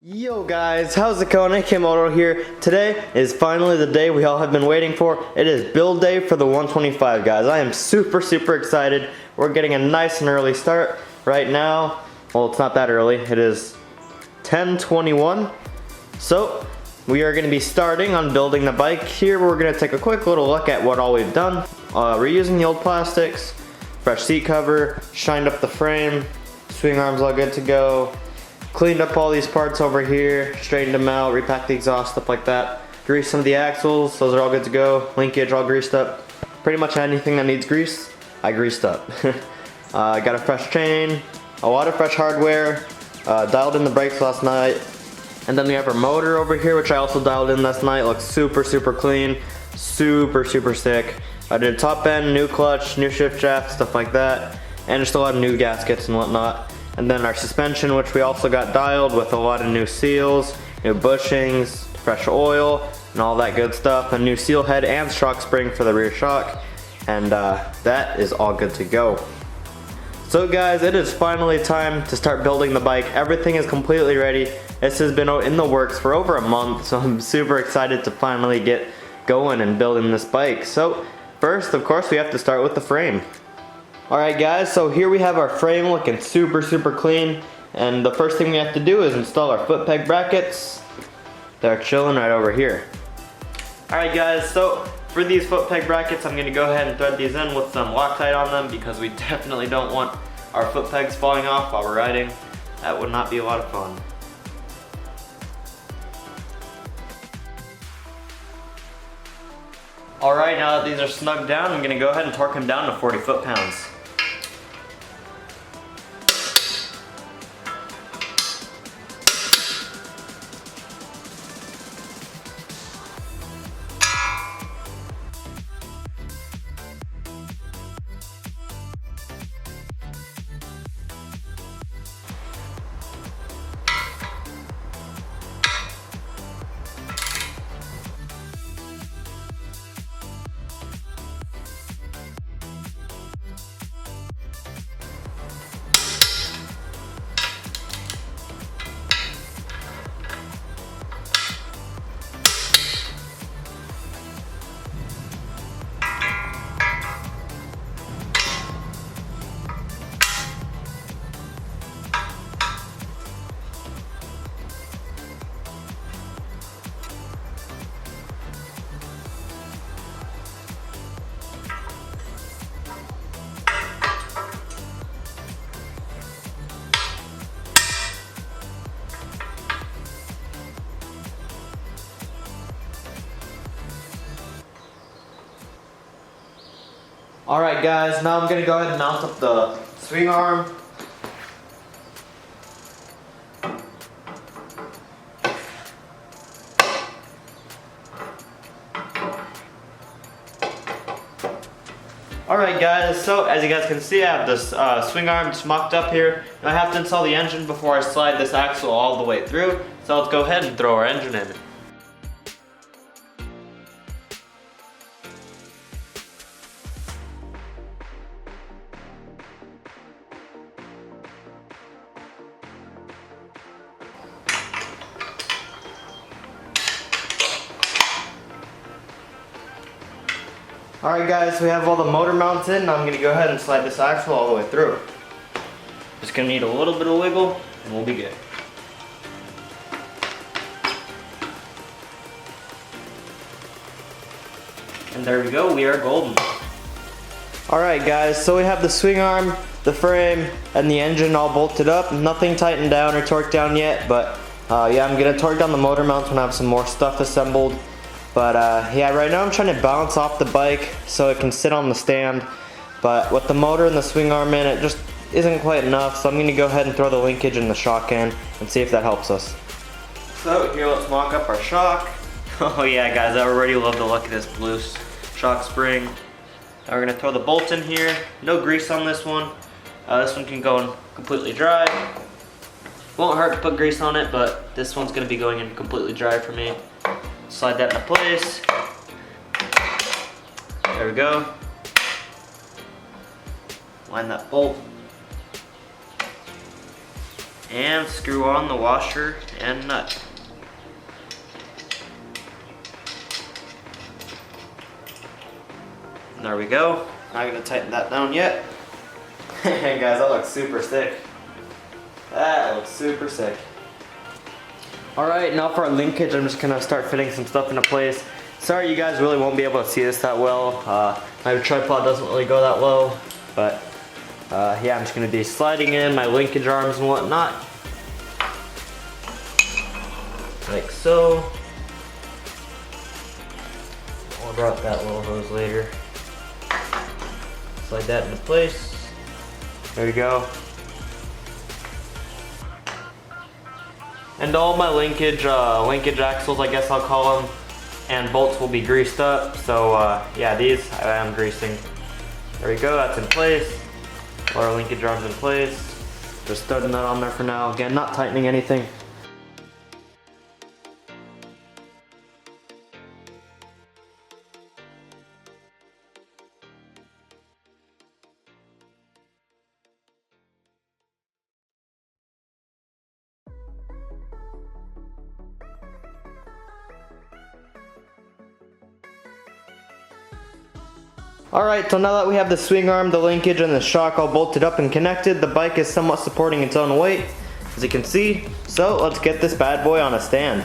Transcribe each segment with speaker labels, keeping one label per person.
Speaker 1: Yo guys, how's it going? Moto here. Today is finally the day we all have been waiting for. It is build day for the 125, guys. I am super excited. We're getting a nice and early start right now. Well, it's not that early. It is 10:21. So we are going to be starting on building the bike. Here we're going to take a quick little look at what all we've done. Reusing the old plastics, fresh seat cover, shined up the frame, swing arms all good to go. Cleaned up all these parts over here, straightened them out, repacked the exhaust, stuff like that. Greased some of the axles, those are all good to go. Linkage all greased up. Pretty much anything that needs grease, I greased up. Got a fresh chain, a lot of fresh hardware, dialed in the brakes last night. And then we have our motor over here, which I also dialed in last night. Looks super clean, super sick. I did top end, new clutch, new shift shaft, stuff like that. And just a lot of new gaskets and whatnot. And then our suspension, which we also got dialed with a lot of new seals, new bushings, fresh oil, and all that good stuff. A new seal head and shock spring for the rear shock. And that is all good to go. So guys, it is finally time to start building the bike. Everything is completely ready. This has been in the works for over a month, so I'm super excited to finally get going and building this bike. So first, of course, we have to start with the frame. Alright guys, so here we have our frame looking super clean, and the first thing we have to do is install our foot peg brackets. They're chilling right over here. Alright guys, so for these foot peg brackets, I'm going to go ahead and thread these in with some Loctite on them because we definitely don't want our foot pegs falling off while we're riding. That would not be a lot of fun. Alright, now that these are snugged down, I'm going to go ahead and torque them down to 40 foot-pounds. Alright guys, now I'm going to go ahead and mount up the swing arm. Alright guys, so as you guys can see, I have this swing arm just mocked up here. Now I have to install the engine before I slide this axle all the way through. So let's go ahead and throw our engine in. Alright guys, we have all the motor mounts in. Now I'm going to go ahead and slide this axle all the way through. Just going to need a little bit of wiggle and we'll be good. And there we go, we are golden. Alright guys, so we have the swing arm, the frame, and the engine all bolted up. Nothing tightened down or torqued down yet, but yeah, I'm going to torque down the motor mounts when I have some more stuff assembled. But yeah, right now I'm trying to balance off the bike so it can sit on the stand. But with the motor and the swing arm in, it just isn't quite enough. So I'm going to go ahead and throw the linkage and the shock in and see if that helps us. So here, let's mock up our shock. Oh yeah guys, I already love the look of this blue shock spring. Now we're going to throw the bolt in here. No grease on this one. This one can go in completely dry. Won't hurt to put grease on it, but this one's going to be going in completely dry for me. Slide that into place. There we go. Line that bolt. and screw on the washer and nut. And there we go. Not gonna tighten that down yet. Hey guys, that looks super sick. That looks super sick. Alright, now for our linkage, I'm just gonna start fitting some stuff into place. Sorry you guys really won't be able to see this that well. My tripod doesn't really go that low, but yeah, I'm just gonna be sliding in my linkage arms and whatnot. Like so. I'll drop that little hose later. Slide that into place. There you go. And all my linkage axles, I guess I'll call them, and bolts will be greased up. So yeah, these I am greasing. There we go, that's in place. All our linkage arms in place. Just studding that on there for now. Again, not tightening anything. Alright, so now that we have the swing arm, the linkage, and the shock all bolted up and connected, the bike is somewhat supporting its own weight, as you can see. So let's get this bad boy on a stand.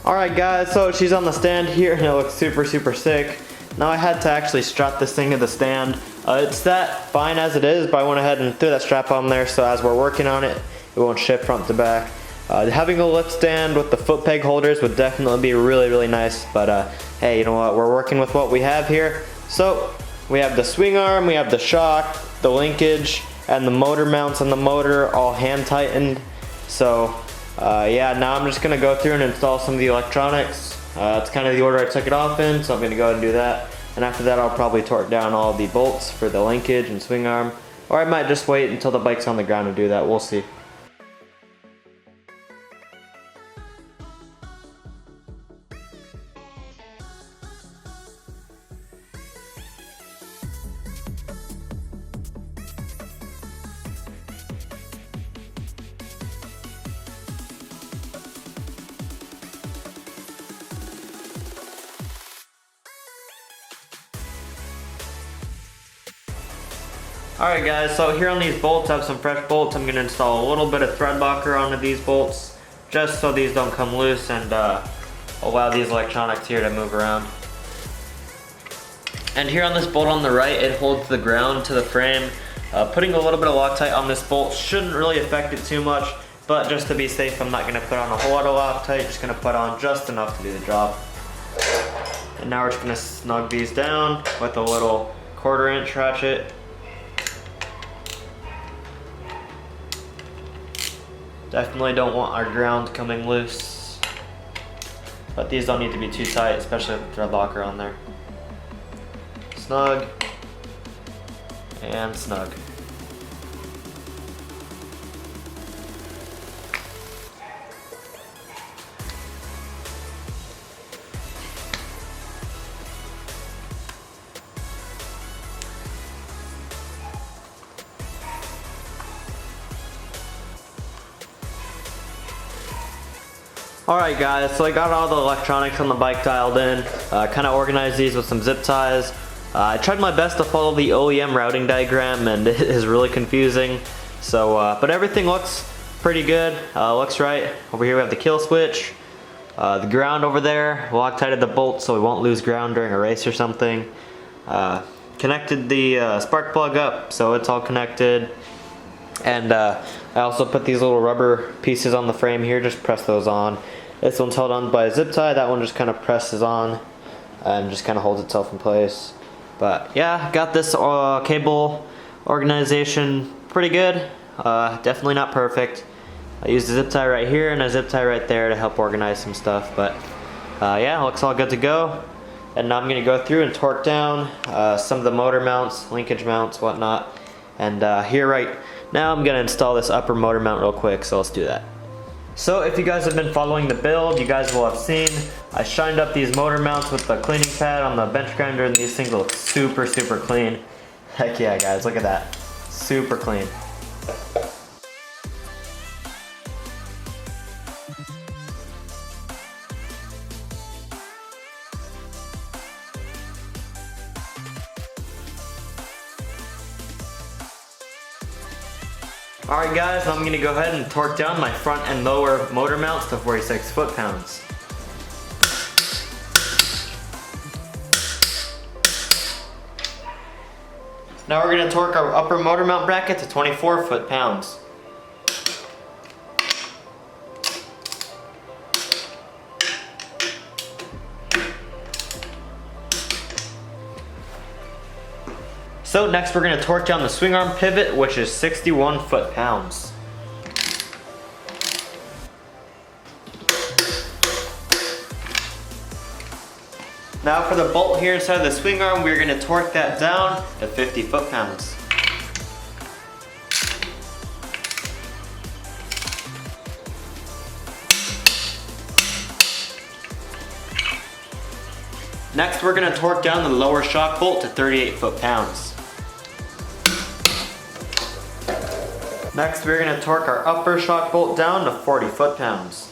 Speaker 1: Alright guys, so she's on the stand here and it looks super sick. Now I had to actually strap this thing to the stand. It's that fine as it is, but I went ahead and threw that strap on there so as we're working on it, it won't shift front to back. Having a lift stand with the foot peg holders would definitely be really nice, but hey, you know what, we're working with what we have here. So we have the swing arm, we have the shock, the linkage, and the motor mounts on the motor all hand tightened. So yeah, now I'm just gonna go through and install some of the electronics. It's kind of the order I took it off in, so I'm gonna go ahead and do that. And after that, I'll probably torque down all the bolts for the linkage and swing arm, or I might just wait until the bike's on the ground and do that. We'll see. Alright guys, so here on these bolts, I have some fresh bolts. I'm going to install a little bit of thread locker onto these bolts, just so these don't come loose, and allow these electronics here to move around. And here on this bolt on the right, it holds the ground to the frame. Putting a little bit of Loctite on this bolt shouldn't really affect it too much, but just to be safe, I'm not going to put on a whole lot of Loctite, just going to put on just enough to do the job. And now we're just going to snug these down with a little 1/4 inch ratchet. Definitely don't want our ground coming loose, but these don't need to be too tight, especially with the thread locker on there. Snug and snug. Alright guys, so I got all the electronics on the bike dialed in, kind of organized these with some zip ties. I tried my best to follow the OEM routing diagram and it is really confusing. So, but everything looks pretty good, looks right. Over here we have the kill switch, the ground over there, Loctited the bolt so we won't lose ground during a race or something. Connected the spark plug up so it's all connected. And I also put these little rubber pieces on the frame here, just press those on. This one's held on by a zip tie, that one just kind of presses on and just kind of holds itself in place. But yeah, got this cable organization pretty good, definitely not perfect. I used a zip tie right here and a zip tie right there to help organize some stuff, but yeah, looks all good to go. And now I'm going to go through and torque down some of the motor mounts, linkage mounts, whatnot. And here right now I'm going to install this upper motor mount real quick, so let's do that. So if you guys have been following the build, you guys will have seen I shined up these motor mounts with the cleaning pad on the bench grinder, and these things look super clean. Heck yeah guys, look at that. Super clean. Alright guys, now I'm going to go ahead and torque down my front and lower motor mounts to 46 foot-pounds. Now we're going to torque our upper motor mount bracket to 24 foot-pounds. So next we're going to torque down the swing arm pivot, which is 61 foot-pounds. Now for the bolt here inside the swing arm, we're going to torque that down to 50 foot-pounds. Next we're going to torque down the lower shock bolt to 38 foot-pounds. Next we're going to torque our upper shock bolt down to 40 foot-pounds.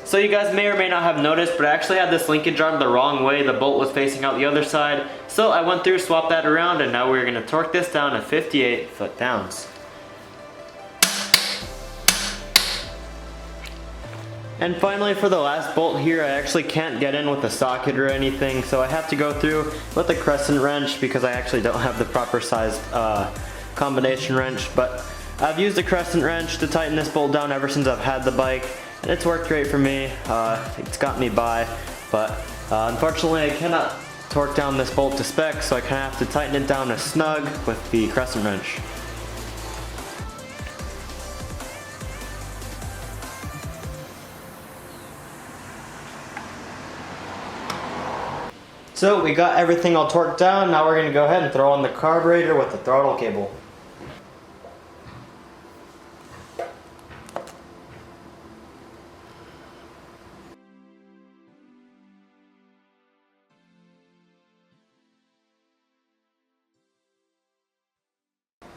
Speaker 1: So you guys may or may not have noticed, but I actually had this linkage arm the wrong way. The bolt was facing out the other side. So I went through, swapped that around, and now we're going to torque this down to 58 foot-pounds. And finally, for the last bolt here, I actually can't get in with a socket or anything, so I have to go through with a crescent wrench because I actually don't have the proper sized combination wrench. But I've used a crescent wrench to tighten this bolt down ever since I've had the bike, and it's worked great for me. It's got me by, but unfortunately I cannot torque down this bolt to spec, so I kind of have to tighten it down to snug with the crescent wrench. So we got everything all torqued down. Now we're going to go ahead and throw on the carburetor with the throttle cable.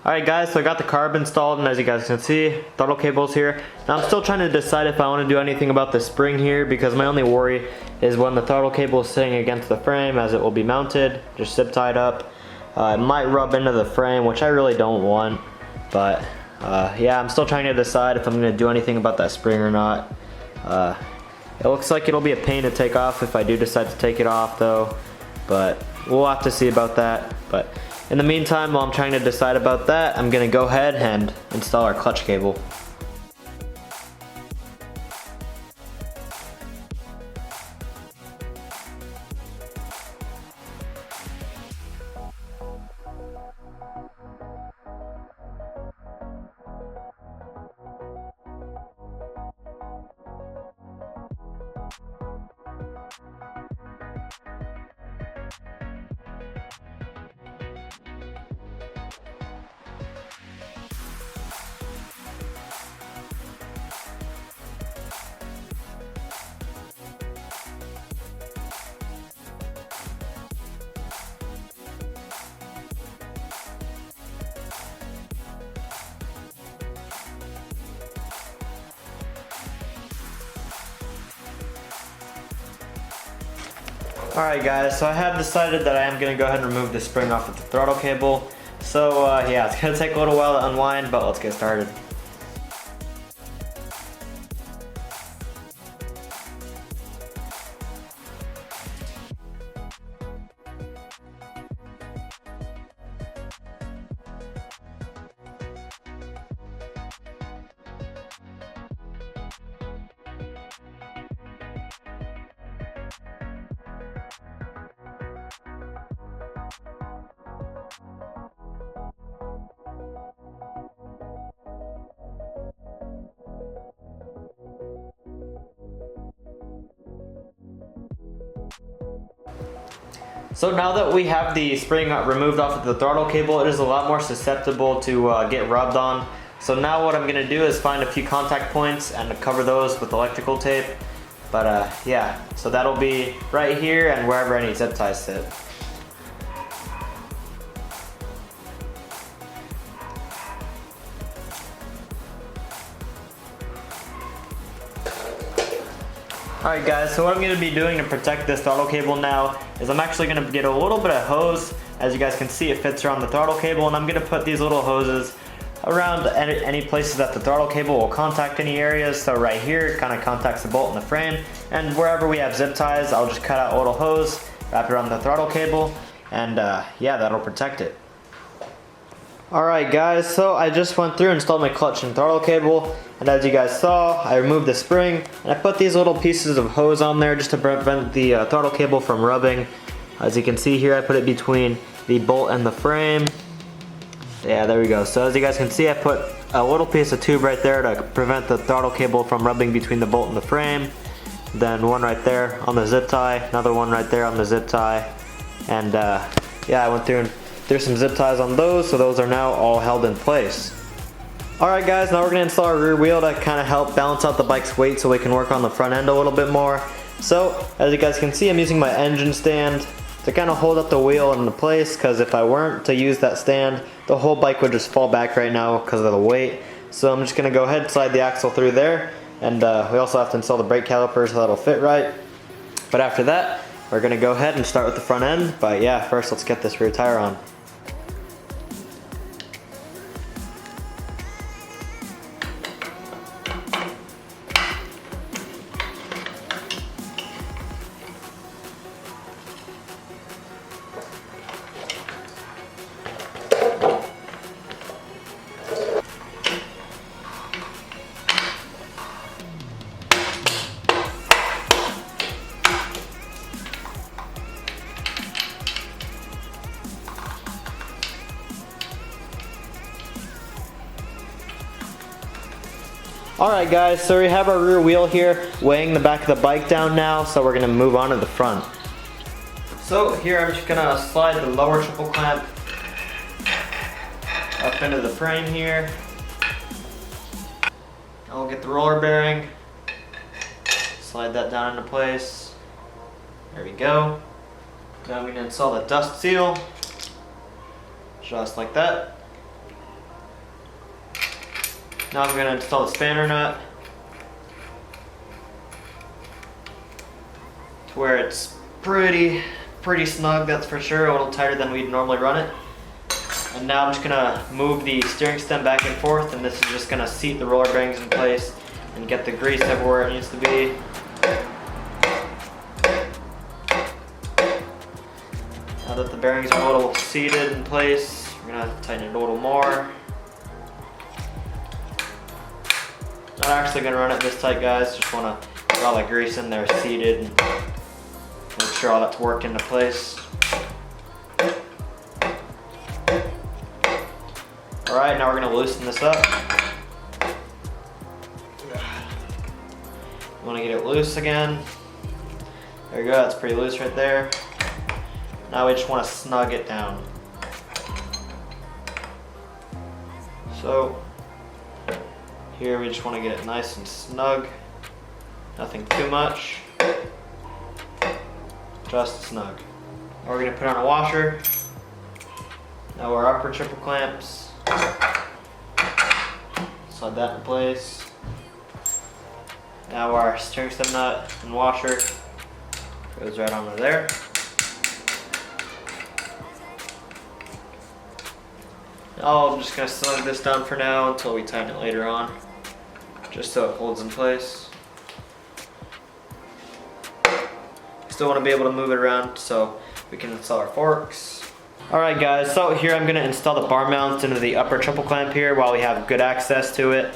Speaker 1: Alright guys, so I got the carb installed, and as you guys can see, throttle cable's here. Now I'm still trying to decide if I want to do anything about the spring here, because my only worry is when the throttle cable is sitting against the frame, as it will be mounted, just zip tied up. It might rub into the frame, which I really don't want, but yeah, I'm still trying to decide if I'm going to do anything about that spring or not. It looks like it'll be a pain to take off if I do decide to take it off though, but we'll have to see about that. But in the meantime, while I'm trying to decide about that, I'm going to go ahead and install our clutch cable. Alright guys, so I have decided that I am going to go ahead and remove the spring off of the throttle cable. So yeah, it's going to take a little while to unwind, but let's get started. So now that we have the spring removed off of the throttle cable, it is a lot more susceptible to get rubbed on. So now what I'm going to do is find a few contact points and cover those with electrical tape. But yeah, so that'll be right here and wherever any zip ties sit. Alright guys, so what I'm going to be doing to protect this throttle cable now is I'm actually going to get a little bit of hose As you guys can see, it fits around the throttle cable, and I'm gonna put these little hoses around any places that the throttle cable will contact any areas. So right here, it kind of contacts the bolt in the frame, and wherever we have zip ties, I'll just cut out a little hose, wrap it around the throttle cable, and yeah, that'll protect it. Alright guys, so I just went through and installed my clutch and throttle cable, and as you guys saw, I removed the spring, and I put these little pieces of hose on there just to prevent the throttle cable from rubbing. As you can see here, I put it between the bolt and the frame. Yeah, there we go. So as you guys can see, I put a little piece of tube right there to prevent the throttle cable from rubbing between the bolt and the frame. Then one right there on the zip tie, another one right there on the zip tie, and yeah, I went through and threw some zip ties on those, so those are now all held in place. Alright guys, now we're going to install our rear wheel to kind of help balance out the bike's weight so we can work on the front end a little bit more. So as you guys can see, I'm using my engine stand to kind of hold up the wheel into place, because if I weren't to use that stand, the whole bike would just fall back right now because of the weight. So I'm just going to go ahead and slide the axle through there, and we also have to install the brake caliper so that'll fit right. But after that, we're going to go ahead and start with the front end, but yeah, first let's get this rear tire on. Alright guys, so we have our rear wheel here weighing the back of the bike down now, so we're going to move on to the front. So here I'm just going to slide the lower triple clamp up into the frame here. I'll get the roller bearing, slide that down into place. There we go. Now I'm going to install the dust seal, just like that. Now I'm going to install the spanner nut to where it's pretty snug, that's for sure, a little tighter than we'd normally run it. And now I'm just going to move the steering stem back and forth, and this is just going to seat the roller bearings in place and get the grease everywhere it needs to be. Now that the bearings are a little seated in place, we're going to tighten it a little more. Not actually going to run it this tight, guys, just want to get all the grease in there seated and make sure all that's worked into place. Alright, now we're going to loosen this up. You want to get it loose again. There you go, that's pretty loose right there. Now we just want to snug it down. So here we just want to get it nice and snug, nothing too much, just snug. Now we're going to put on a washer. Now our upper triple clamps, slide that in place. Now our steering stem nut and washer goes right onto there. Now I'm just going to snug this down for now until we tighten it later on, just so it holds in place. Still want to be able to move it around so we can install our forks. Alright guys, so here I'm going to install the bar mounts into the upper triple clamp here while we have good access to it.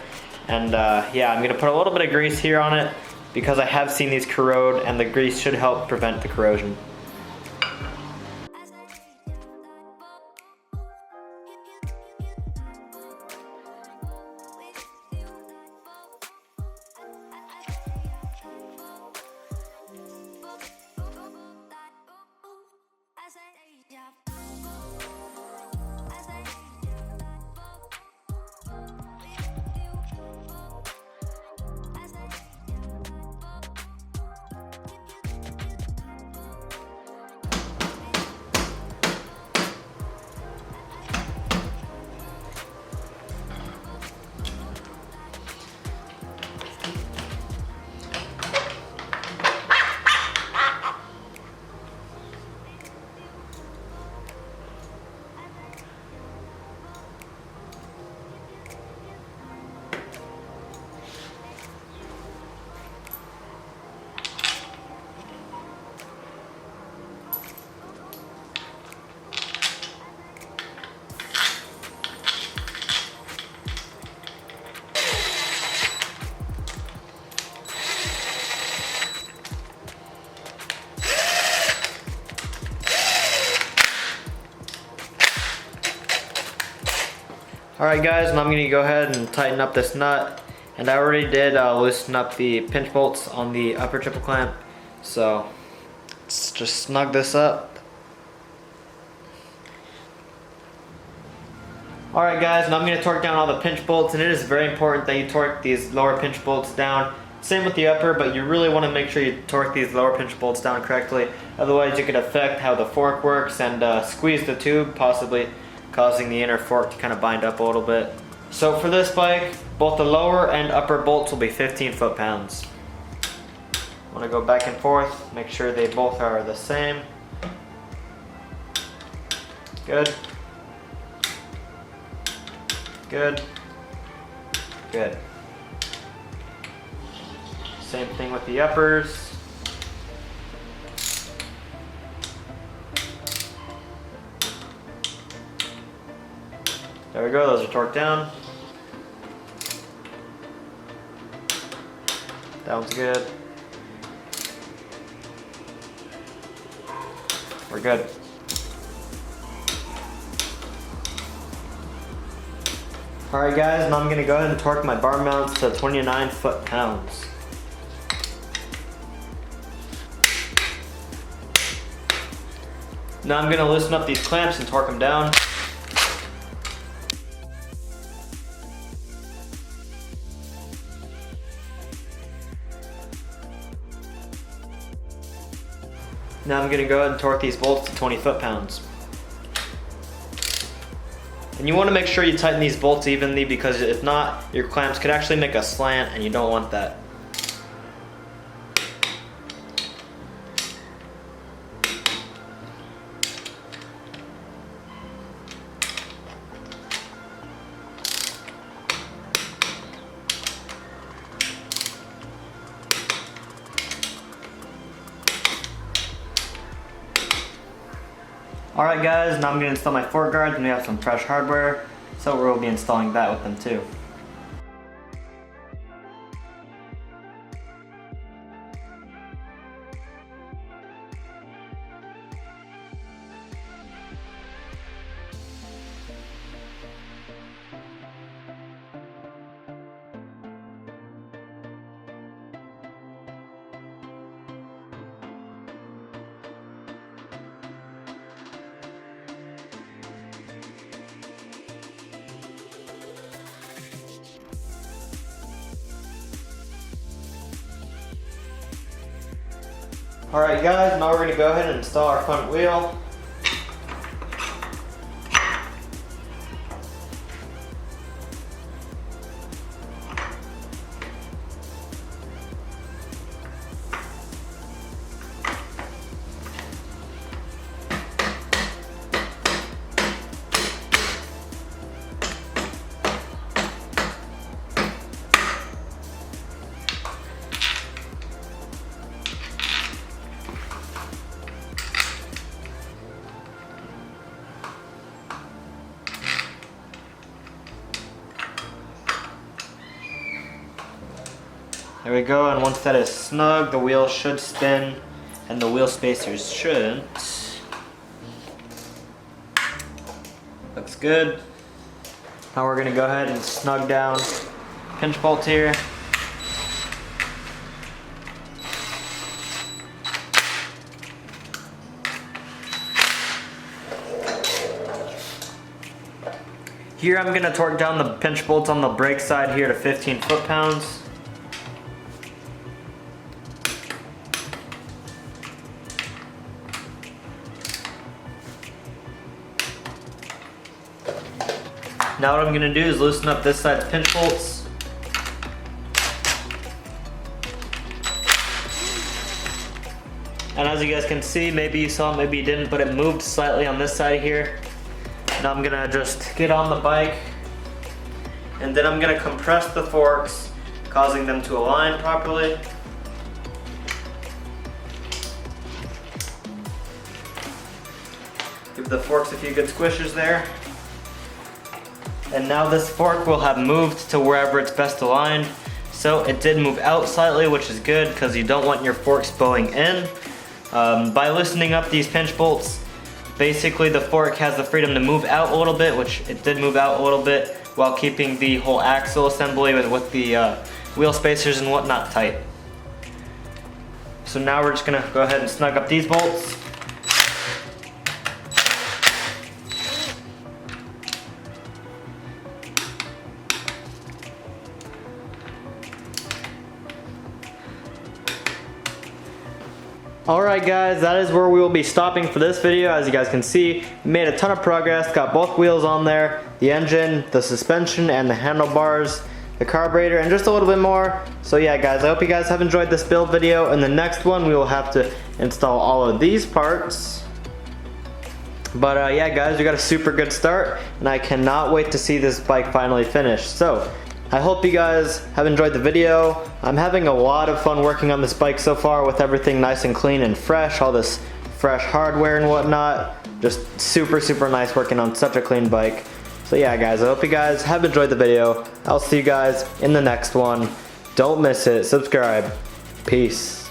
Speaker 1: And yeah, I'm going to put a little bit of grease here on it because I have seen these corrode, and the grease should help prevent the corrosion. Alright guys, now I'm going to go ahead and tighten up this nut. And I already did loosen up the pinch bolts on the upper triple clamp. So let's just snug this up. Alright guys, now I'm going to torque down all the pinch bolts, and it is very important that you torque these lower pinch bolts down. Same with the upper, but you really want to make sure you torque these lower pinch bolts down correctly. Otherwise you could affect how the fork works and squeeze the tube, possibly causing the inner fork to kind of bind up a little bit. So for this bike, both the lower and upper bolts will be 15 foot-pounds. I want to go back and forth, make sure they both are the same. Good. Good. Good. Same thing with the uppers. There we go, those are torqued down. That one's good. We're good. Alright guys, now I'm going to go ahead and torque my bar mounts to 29 foot-pounds. Now I'm going to loosen up these clamps and torque them down. Now I'm going to go ahead and torque these bolts to 20 foot-pounds. And you want to make sure you tighten these bolts evenly, because if not, your clamps could actually make a slant and you don't want that. Alright guys, now I'm going to install my fork guards, and we have some fresh hardware, so we'll be installing that with them too. Alright guys, now we're going to go ahead and install our front wheel. There we go, and once that is snug, the wheel should spin and the wheel spacers shouldn't. Looks good. Now we're going to go ahead and snug down pinch bolts here. Here I'm going to torque down the pinch bolts on the brake side here to 15 foot-pounds. Now what I'm going to do is loosen up this side's pinch bolts. And as you guys can see, maybe you saw, maybe you didn't, but it moved slightly on this side here. Now I'm going to just get on the bike, and then I'm going to compress the forks, causing them to align properly. Give the forks a few good squishes there. And now this fork will have moved to wherever it's best aligned. So it did move out slightly, which is good because you don't want your forks bowing in. By loosening up these pinch bolts, basically the fork has the freedom to move out a little bit, which it did move out a little bit, while keeping the whole axle assembly with the wheel spacers and whatnot tight. So now we're just gonna go ahead and snug up these bolts. Alright guys, that is where we will be stopping for this video. As you guys can see, we made a ton of progress, got both wheels on there, the engine, the suspension, and the handlebars, the carburetor, and just a little bit more. So yeah guys, I hope you guys have enjoyed this build video. In the next one, we will have to install all of these parts. But yeah guys, we got a super good start, and I cannot wait to see this bike finally finished. So, I hope you guys have enjoyed the video. I'm having a lot of fun working on this bike so far with everything nice and clean and fresh, all this fresh hardware and whatnot. Just super nice working on such a clean bike. So yeah guys, I hope you guys have enjoyed the video. I'll see you guys in the next one. Don't miss it. Subscribe. Peace.